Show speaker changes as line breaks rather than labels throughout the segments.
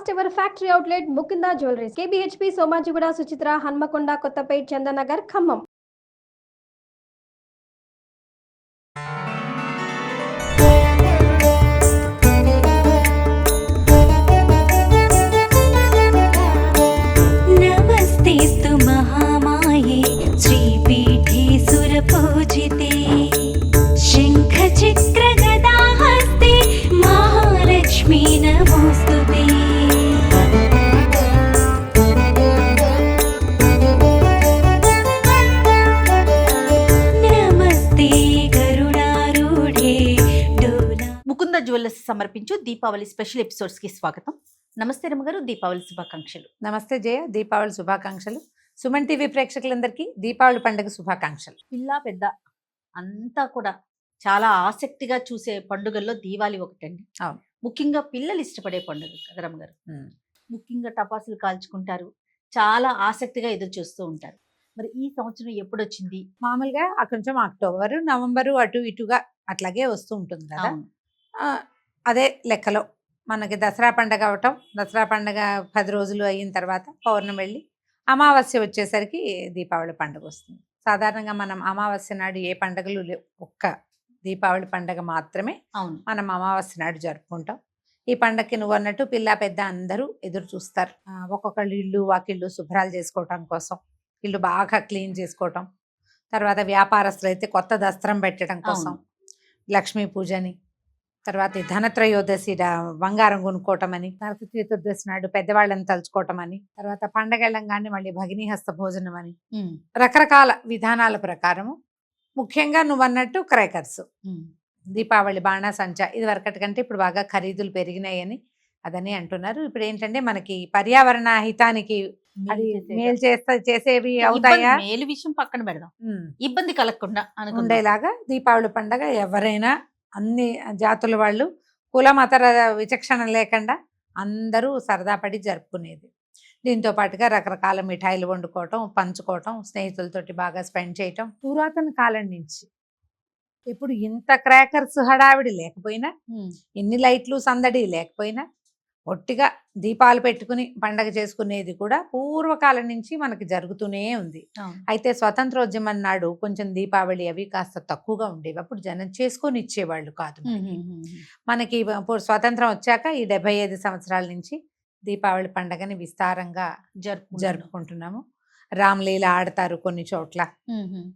First ever factory outlet Mukunda jewelleries KBHP Somajiguda Suchitra Hanamkonda Kothapet Chandanagar Khammam.
నమస్తేస్తు మహామాయే శ్రీపీఠే సురపూజితే శంఖ చక్ర గదా హస్తే మహాలక్ష్మీ నమోస్తుతే. నమస్తే గరుడారూఢే డోలా.
ముకుంద జ్యువెలర్స్ సమర్పించు దీపావళి స్పెషల్ ఎపిసోడ్స్ కి స్వాగతం. నమస్తే రమ్మగారు, దీపావళి శుభాకాంక్షలు.
నమస్తే జయ, దీపావళి శుభాకాంక్షలు. సుమన్ టీవీ ప్రేక్షకులందరికీ దీపావళి పండుగ శుభాకాంక్షలు.
పిల్ల పెద్ద అంతా కూడా చాలా ఆసక్తిగా చూసే పండుగల్లో దీవాలి ఒకటండి.
అవును.
ముఖ్యంగా పిల్లలు ఇష్టపడే పండుగ కదా రమ్మగారు. ముఖ్యంగా టపాసులు కాల్చుకుంటారు, చాలా ఆసక్తిగా ఎదురు చూస్తూ ఉంటారు. మరి ఈ సంవత్సరం ఎప్పుడు వచ్చింది?
మామూలుగా కొంచెం అక్టోబరు నవంబరు అటు ఇటుగా అట్లాగే వస్తూ ఉంటుంది కదా.
అవును.
అదే లెక్కలో మనకి దసరా పండగ అవటం, దసరా పండగ 10 రోజులు అయిన తర్వాత పౌర్ణమి వెళ్ళి అమావాస్య వచ్చేసరికి దీపావళి పండుగ వస్తుంది. సాధారణంగా మనం అమావాస్య నాడు ఏ పండుగలు లేవు, ఒక్క దీపావళి పండుగ మాత్రమే
అవును.
మనం అమావాస్య నాడు జరుపుకుంటాం. ఈ పండగకి నువ్వు అన్నట్టు పిల్ల పెద్ద అందరూ ఎదురు చూస్తారు. ఒక్కొక్కళ్ళు ఇల్లు వాకిళ్ళు శుభ్రాలు చేసుకోవటం కోసం, ఇల్లు బాగా క్లీన్ చేసుకోవటం, తర్వాత వ్యాపారస్తులు అయితే కొత్త దస్త్రం పెట్టడం కోసం, లక్ష్మీ పూజని, తర్వాత ఈ ధనత్రయోదశి బంగారం కొనుక్కోవటం అని, నరక చతుర్దశి నాడు పెద్దవాళ్ళని తలుచుకోవటం అని, తర్వాత పండగ వెళ్ళంగానే మళ్ళీ భగినీ హస్త భోజనం అని, రకరకాల విధానాల ప్రకారము ముఖ్యంగా నువ్వు అన్నట్టు క్రాకర్స్, దీపావళి బాణాసంచ ఇది వరకటి కంటే ఇప్పుడు బాగా ఖరీదులు పెరిగినాయని అదని అంటున్నారు. ఇప్పుడు ఏంటంటే మనకి పర్యావరణ హితానికి అది మేలు చేసేవి అవుతాయా,
మేలు విషయం పక్కన పెడదాం, ఇబ్బంది కలగకుండా
ఉండేలాగా దీపావళి పండగ ఎవరైనా అన్ని జాతుల వాళ్ళు కుల మత విచక్షణ లేకుండా అందరూ సరదా పడి జరుపుకునేది. దీంతో పాటుగా రకరకాల మిఠాయిలు వండుకోవటం, పంచుకోవటం, స్నేహితులతోటి బాగా స్పెండ్ చేయటం. పురాతన కాలం నుంచి ఎప్పుడు ఇంత క్రాకర్స్ హడావిడి లేకపోయినా, ఎన్ని లైట్లు సందడి లేకపోయినా, ఒట్టిగా దీపాలు పెట్టుకుని పండగ చేసుకునేది కూడా పూర్వకాలం నుంచి మనకి జరుగుతూనే ఉంది. అయితే స్వతంత్రోద్యమం నాడు కొంచెం దీపావళి అవి కాస్త తక్కువగా ఉండేవి. అప్పుడు జనం చేసుకొని ఇచ్చేవాళ్ళు కాదు. మనకి స్వతంత్రం వచ్చాక ఈ 75 సంవత్సరాల నుంచి దీపావళి పండగని విస్తారంగా జరుపుకుంటున్నాము. రామ్లీల ఆడతారు, కొన్ని చోట్ల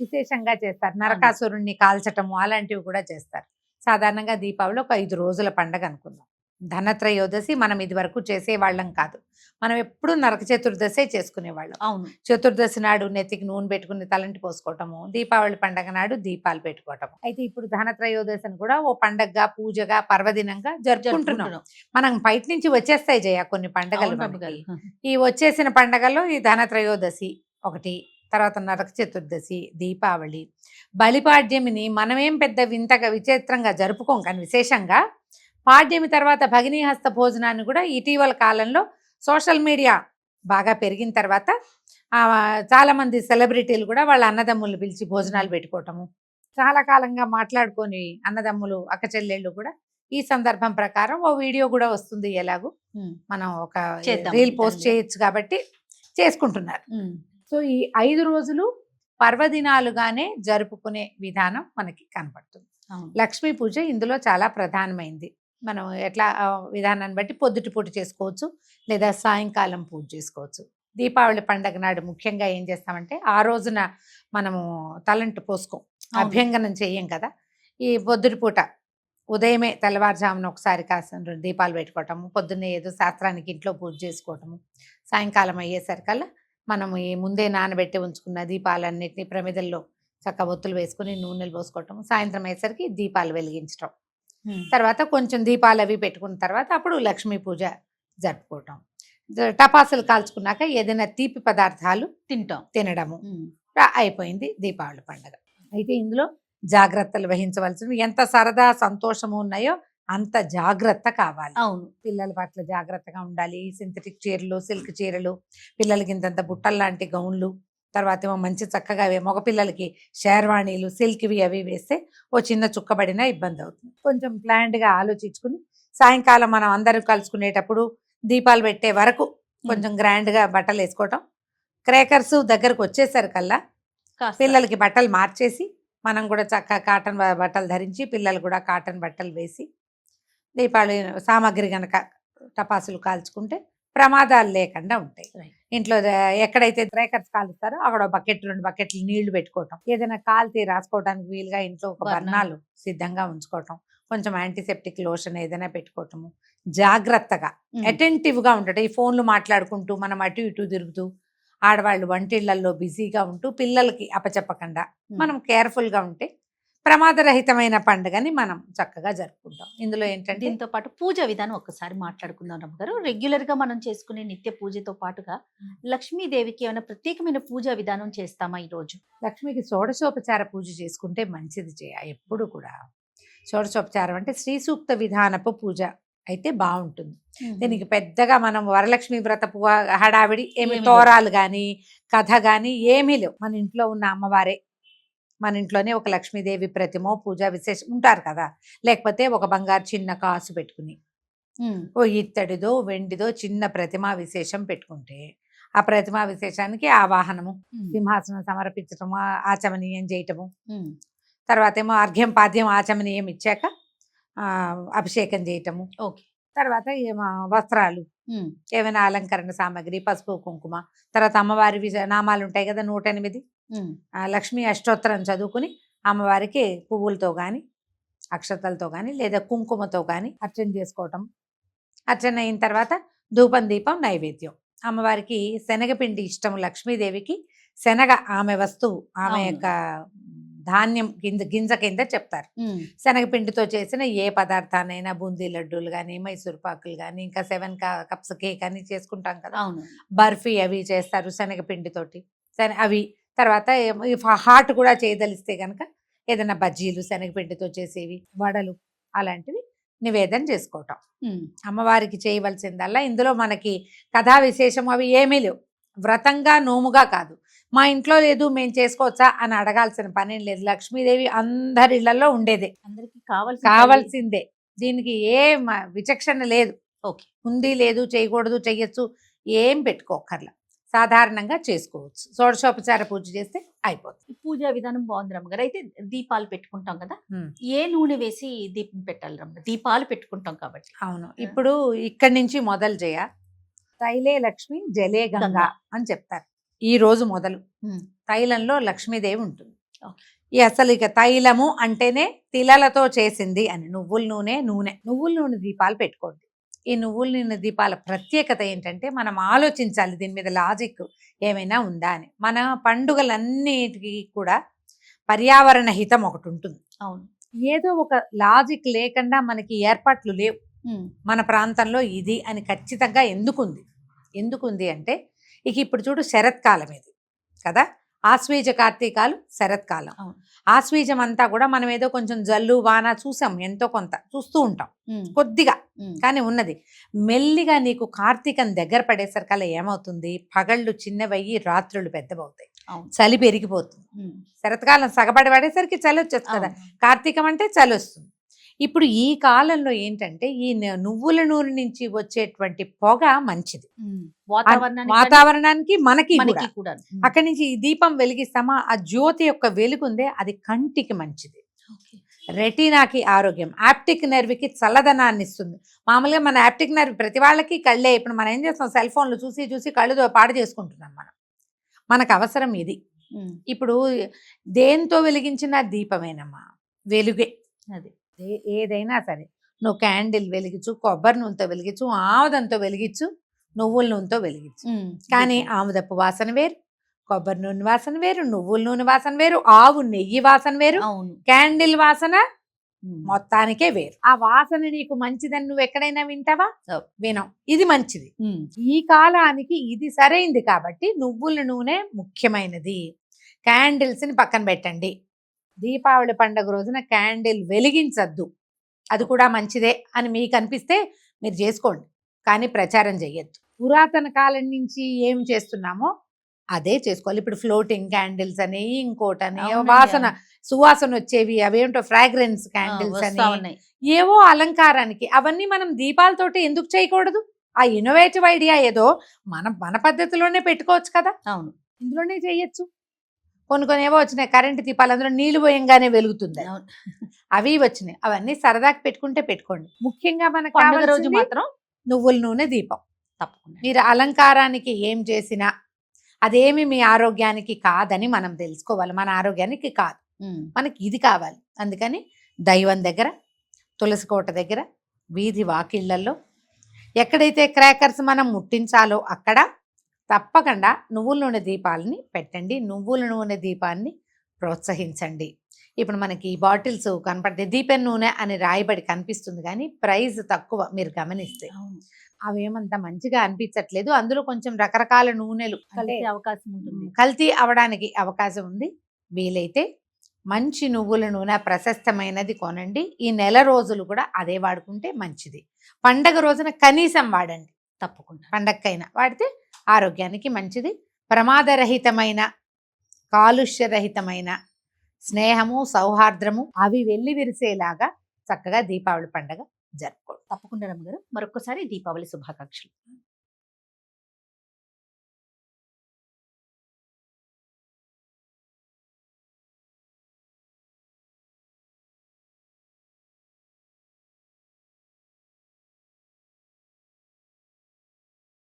విశేషంగా చేస్తారు, నరకాసురుణ్ణి కాల్చటము అలాంటివి కూడా చేస్తారు. సాధారణంగా దీపావళి ఒక 5 రోజుల పండగ అనుకుందాం. ధనత్రయోదశి మనం ఇది వరకు చేసేవాళ్ళం కాదు, మనం ఎప్పుడు నరక చతుర్దశి చేసుకునేవాళ్ళం.
అవును.
చతుర్దశి నాడు నెత్తికి నూనె పెట్టుకుని తలంటి పోసుకోవటము, దీపావళి పండగ నాడు దీపాలు పెట్టుకోవటము. అయితే ఇప్పుడు ధనత్రయోదశిని కూడా ఓ పండగగా, పూజగా, పర్వదినంగా జరుపుకుంటున్నాం. మనం బయట నుంచి వచ్చేస్తాయి జయ కొన్ని పండగలు. ఈ వచ్చేసిన పండగల్లో ఈ ధనత్రయోదశి ఒకటి, తర్వాత నరక చతుర్దశి, దీపావళి, బలిపాడ్యమిని మనమేం పెద్ద వింతగా విచిత్రంగా జరుపుకోం, కానీ విశేషంగా పాడ్యమి తర్వాత భగినీ హస్త భోజనాన్ని కూడా ఇటీవల కాలంలో సోషల్ మీడియా బాగా పెరిగిన తర్వాత చాలామంది సెలబ్రిటీలు కూడా వాళ్ళ అన్నదమ్ములు పిలిచి భోజనాలు పెట్టుకోవటము, చాలా కాలంగా మాట్లాడుకొని అన్నదమ్ములు అక్క చెల్లెళ్ళు కూడా ఈ సందర్భం ప్రకారం ఓ వీడియో కూడా వస్తుంది, ఎలాగూ మనం ఒక రీల్ పోస్ట్ చేయొచ్చు కాబట్టి చేసుకుంటున్నారు. సో ఈ 5 రోజులు పర్వదినాలుగానే జరుపుకునే విధానం మనకి కనపడుతుంది. లక్ష్మీ పూజ ఇందులో చాలా ప్రధానమైంది. మనం ఎట్లా విధానాన్ని బట్టి పొద్దుటి పూట చేసుకోవచ్చు, లేదా సాయంకాలం పూజ చేసుకోవచ్చు. దీపావళి పండగ నాడు ముఖ్యంగా ఏం చేస్తామంటే ఆ రోజున మనము తలంటు పోసుకోం, అభ్యంగనం చెయ్యం కదా. ఈ పొద్దుటి పూట ఉదయమే తెల్లవారుజామున ఒకసారి కాస్త దీపాలు పెట్టుకోవటము, పొద్దున్నే ఏదో శాస్త్రానికి ఇంట్లో పూజ చేసుకోవటము, సాయంకాలం అయ్యేసరికల్లా మనము ఈ ముందే నానబెట్టి ఉంచుకున్న దీపాలన్నిటినీ ప్రమిదల్లో చక్క ఒత్తులు వేసుకుని నూనెలు పోసుకోవటం, సాయంత్రం అయ్యేసరికి దీపాలు వెలిగించటం, తర్వాత కొంచెం దీపాలు అవి పెట్టుకున్న తర్వాత అప్పుడు లక్ష్మీ పూజ జరుపుకోవటం, టపాసులు కాల్చుకున్నాక ఏదైనా తీపి పదార్థాలు తినడము అయిపోయింది దీపావళి పండుగ. అయితే ఇందులో జాగ్రత్తలు వహించవలసినవి ఎంత సరదా సంతోషము ఉన్నాయో అంత జాగ్రత్త కావాలి.
అవును.
పిల్లల పట్ల జాగ్రత్తగా ఉండాలి. సింథటిక్ చీరలు, సిల్క్ చీరలు, పిల్లలకి ఇంతంత బుట్టలు లాంటి గౌన్లు, తర్వాత ఏమో మంచి చక్కగా మగపిల్లలకి షేర్వాణీలు, సిల్క్వి అవి వేస్తే ఓ చిన్న చుక్కబడినా ఇబ్బంది అవుతుంది. కొంచెం ప్లాన్డ్గా ఆలోచించుకుని సాయంకాలం మనం అందరూ కలుసుకునేటప్పుడు దీపాలు పెట్టే వరకు కొంచెం గ్రాండ్గా బట్టలు వేసుకోవటం. క్రేకర్స్ దగ్గరకు వచ్చేసరికల్లా
కాస్త
పిల్లలకి బట్టలు మార్చేసి మనం కూడా చక్కగా కాటన్ బట్టలు ధరించి పిల్లలు కూడా కాటన్ బట్టలు వేసి దీపావళి సామాగ్రి కనుక టపాసులు కాల్చుకుంటే ప్రమాదాలు లేకుండా ఉంటాయి.
Right.
ఇంట్లో ఎక్కడైతే క్రేకర్స్ కాలుస్తారో అక్కడ బకెట్ 2 బకెట్లు నీళ్లు పెట్టుకోవటం, ఏదైనా కాల్తీ రాసుకోవడానికి వీలుగా ఇంట్లో ఒక
బర్నాలు.
బర్నాలు సిద్ధంగా ఉంచుకోవటం, కొంచెం యాంటీసెప్టిక్ లోషన్ ఏదైనా పెట్టుకోవటము, జాగ్రత్తగా అటెంటివ్గా ఉండటం. ఈ ఫోన్లు మాట్లాడుకుంటూ మనం అటు ఇటు తిరుగుతూ ఆడవాళ్ళు వంటిళ్లలో బిజీగా ఉంటూ పిల్లలకి అపచెప్పకుండా మనం కేర్ఫుల్గా ఉంటే ప్రమాదరహితమైన పండుగని మనం చక్కగా జరుపుకుంటాం. ఇందులో ఏంటంటే
దీంతో పాటు పూజ విధానం ఒక్కసారి మాట్లాడుకుందాం రమ్మగారు. రెగ్యులర్ గా మనం చేసుకునే నిత్య పూజతో పాటుగా లక్ష్మీదేవికి ఏమైనా ప్రత్యేకమైన పూజా విధానం చేస్తామా ఈ రోజు?
లక్ష్మికి షోడశోపచార పూజ చేసుకుంటే మంచిది ఎప్పుడు కూడా. షోడశోపచారం అంటే శ్రీ సూక్త విధానపు పూజ అయితే బాగుంటుంది. దీనికి పెద్దగా మనం వరలక్ష్మి వ్రత హడావిడి ఏమి
ఏమీ
తోరాలు కానీ కథ కానీ ఏమీ లేవు. మన ఇంట్లో ఉన్న అమ్మవారే, మన ఇంట్లోనే ఒక లక్ష్మీదేవి ప్రతిమో పూజా విశేషం ఉంటారు కదా, లేకపోతే ఒక బంగారు చిన్న కాసు పెట్టుకుని ఓ ఇత్తడిదో వెండిదో చిన్న ప్రతిమా విశేషం పెట్టుకుంటే ఆ ప్రతిమా విశేషానికి ఆవాహనము, సింహాసనం సమర్పించటము, ఆచమనీయం చేయటము, తర్వాత ఏమో అర్ఘ్యం పాద్యం ఆచమనీయం ఇచ్చాక అభిషేకం చేయటము,
ఓకే,
తర్వాత ఏమో వస్త్రాలు, ఏమైనా అలంకరణ సామాగ్రి, పసుపు కుంకుమ, తర్వాత అమ్మవారి నామాలు ఉంటాయి కదా 108, లక్ష్మీ అష్టోత్తరం చదువుకుని అమ్మవారికి పువ్వులతో కానీ అక్షతలతో కానీ లేదా కుంకుమతో కానీ అర్చన చేసుకోవటం. అర్చన అయిన తర్వాత ధూపం దీపం నైవేద్యం. అమ్మవారికి శనగపిండి ఇష్టము. లక్ష్మీదేవికి శనగ ఆమె వస్తువు, ఆమె
అవును.
యొక్క ధాన్యం గింజ కింద చెప్తారు. శనగపిండితో చేసిన ఏ పదార్థానైనా బూందీ లడ్డూలు కానీ మైసూర్ పాకులు కానీ ఇంకా 7 కప్స్ కేక్ అని చేసుకుంటాం కదా,
అవును,
బర్ఫీ అవి చేస్తారు శనగపిండితోటి. అవి తర్వాత హాట్ కూడా చేయదలిస్తే కనుక ఏదైనా బజ్జీలు శనగపిండితో చేసేవి, వడలు అలాంటివి నివేదన చేసుకోవటం. అమ్మవారికి చేయవలసిందల్లా ఇందులో మనకి కథా విశేషం అవి ఏమీ లేవు. వ్రతంగా నోముగా కాదు, మా ఇంట్లో లేదు మేము చేసుకోవచ్చా అని అడగాల్సిన పని లేదు. లక్ష్మీదేవి అందరి ఇళ్లలో ఉండేదే,
అందరికి
కావాల్సిందే. దీనికి ఏ విచక్షణ లేదు.
ఓకే,
ఉంది లేదు, చేయకూడదు చెయ్యొచ్చు ఏం పెట్టుకోకర్లా, సాధారణంగా చేసుకోవచ్చు. షోడశోపచార పూజ చేస్తే అయిపోతుంది.
పూజా విధానం బాగుంది రమ్మగారు. అయితే దీపాలు పెట్టుకుంటాం కదా,
ఉమ్.
ఏ నూనె వేసి దీపం పెట్టాలి రమ్మ? దీపాలు పెట్టుకుంటాం కాబట్టి.
అవును, ఇప్పుడు ఇక్కడి నుంచి మొదలు చేయ. తైలే లక్ష్మి జలే గంగా
గంగా
అని చెప్తారు. ఈ రోజు మొదలు తైలంలో లక్ష్మీదేవి ఉంటుంది. ఈ అసలు ఇక తైలము అంటేనే తిలలతో చేసింది అని. నువ్వుల నూనె దీపాలు పెట్టుకోండి. ఈ నువ్వుల నూనె దీపాల ప్రత్యేకత ఏంటంటే మనం ఆలోచించాలి దీని మీద లాజిక్ ఏమైనా ఉందా అని. మన పండుగలన్నిటికీ కూడా పర్యావరణ హితం ఒకటి ఉంటుంది.
అవును,
ఏదో ఒక లాజిక్ లేకుండా మనకి ఏర్పాట్లు లేవు. మన ప్రాంతంలో ఇది అని ఖచ్చితంగా ఎందుకుంది అంటే ఇక ఇప్పుడు చూడు శరత్కాలం ఇది కదా, ఆశ్వీజ కార్తీకాలు శరత్కాలం. ఆశ్వీజం అంతా కూడా మనం ఏదో కొంచెం జల్లు వాన చూసాం, ఎంతో కొంత చూస్తూ ఉంటాం కొద్దిగా, కానీ ఉన్నది మెల్లిగా నీకు కార్తీకం దగ్గర పడేసరికల్లా ఏమవుతుంది, పగళ్ళు చిన్నవయ్యి రాత్రులు పెద్దవవుతాయి, చలి పెరిగిపోతుంది. శరత్కాలం సగపడి పడేసరికి చలి వచ్చేస్తుంది కదా, కార్తీకం అంటే చలి వస్తుంది. ఇప్పుడు ఈ కాలంలో ఏంటంటే ఈ నువ్వుల నూనె నుంచి వచ్చేటువంటి పొగ మంచిది వాతావరణానికి, మనకి కూడా. అక్కడి నుంచి ఈ దీపం వెలిగిస్తామా, ఆ జ్యోతి యొక్క వెలుగుందే అది కంటికి మంచిది, రెటీనాకి ఆరోగ్యం, ఆప్టిక్ నర్వ్కి చల్లదనాన్ని ఇస్తుంది. మామూలుగా మన ఆప్టిక్ నర్వ్ ప్రతి వాళ్ళకి కళ్ళే. ఇప్పుడు మనం ఏం చేస్తాం, సెల్ ఫోన్లు చూసి కళ్ళు పాడు చేసుకుంటున్నాం. మనకు అవసరం ఇది. ఇప్పుడు దేంతో వెలిగించిన దీపమేనమ్మా, వెలుగే. అది ఏదైనా సరే, నువ్వు క్యాండిల్ వెలిగించు, కొబ్బరి నూనెతో వెలిగించు, ఆముదంతో వెలిగించు, నువ్వుల నూనెతో వెలిగించు. కానీ ఆముదపు వాసన వేరు, కొబ్బరి నూనె వాసన వేరు, నువ్వుల నూనె వాసన వేరు, ఆవు నెయ్యి వాసన వేరు, క్యాండిల్ వాసన మొత్తానికే వేరు. ఆ వాసన నీకు మంచిదని నువ్వు ఎక్కడైనా వింటావా? వినం. ఇది మంచిది, ఈ కాలానికి ఇది సరైంది. కాబట్టి నువ్వుల నూనె ముఖ్యమైనది. క్యాండిల్స్ ని పక్కన పెట్టండి. దీపావళి పండుగ రోజున క్యాండిల్ వెలిగించద్దు, అది కూడా మంచిదే అని మీకు అనిపిస్తే మీరు చేసుకోండి, కానీ ప్రచారం చెయ్యొద్దు. పురాతన కాలం నుంచి ఏం చేస్తున్నామో అదే చేసుకోవాలి. ఇప్పుడు ఫ్లోటింగ్ క్యాండిల్స్ అని, ఇంకోటని, వాసన సువాసన వచ్చేవి అవేంటో ఫ్రాగ్రెన్స్ క్యాండిల్స్ అని, ఏవో అలంకారానికి. అవన్నీ మనం దీపాలతోటి ఎందుకు చేయకూడదు? ఆ ఇన్నోవేటివ్ ఐడియా ఏదో మన పద్ధతిలోనే పెట్టుకోవచ్చు కదా,
అవును.
ఇందులోనే చేయొచ్చు. కొన్ని ఏవో వచ్చినాయి కరెంటు దీపాలు, అందులో నీళ్లు పోయంగానే వెలుగుతుంది,
అవును.
అవి వచ్చినాయి. అవన్నీ సరదాకి పెట్టుకుంటే పెట్టుకోండి. ముఖ్యంగా మనకు
పండుగ రోజు
కావాల్సింది
మాత్రం
నువ్వుల నూనె దీపం.
తప్పకుండా.
మీరు అలంకారానికి ఏం చేసినా అదేమి మీ ఆరోగ్యానికి కాదని మనం తెలుసుకోవాలి. మన ఆరోగ్యానికి కాదు, మనకి ఇది కావాలి. అందుకని దైవం దగ్గర, తులసి కోట దగ్గర, వీధి వాకిళ్లలో, ఎక్కడైతే క్రాకర్స్ మనం ముట్టించాలో అక్కడ తప్పకుండా నువ్వుల నూనె దీపాలని పెట్టండి. నువ్వుల నూనె దీపాన్ని ప్రోత్సహించండి. ఇప్పుడు మనకి బాటిల్స్ కనపడితే దీపం నూనె అని రాయబడి కనిపిస్తుంది, కానీ ప్రైస్ తక్కువ. మీరు గమనిస్తే అవేమంత మంచిగా అనిపించట్లేదు. అందులో కొంచెం రకరకాల నూనెలు
కలిసే అవకాశం ఉంటుంది.
కల్తీ అవడానికి అవకాశం ఉంది. వీలైతే మంచి నువ్వుల నూనె ప్రశస్తమైనది కొనండి. ఈ నెల రోజులు కూడా అదే వాడుకుంటే మంచిది. పండగ రోజున కనీసం వాడండి,
తప్పకుండా.
పండగకైనా వాడితే ఆరోగ్యానికి మంచిది. ప్రమాదరహితమైన, కాలుష్యరహితమైన స్నేహము, సౌహార్ద్రము అవి వెళ్ళి విరిసేలాగా చక్కగా దీపావళి పండగ జరుపుకోండి.
తప్పకుండా రమ్మగారు. మరొకసారి దీపావళి శుభాకాంక్షలు.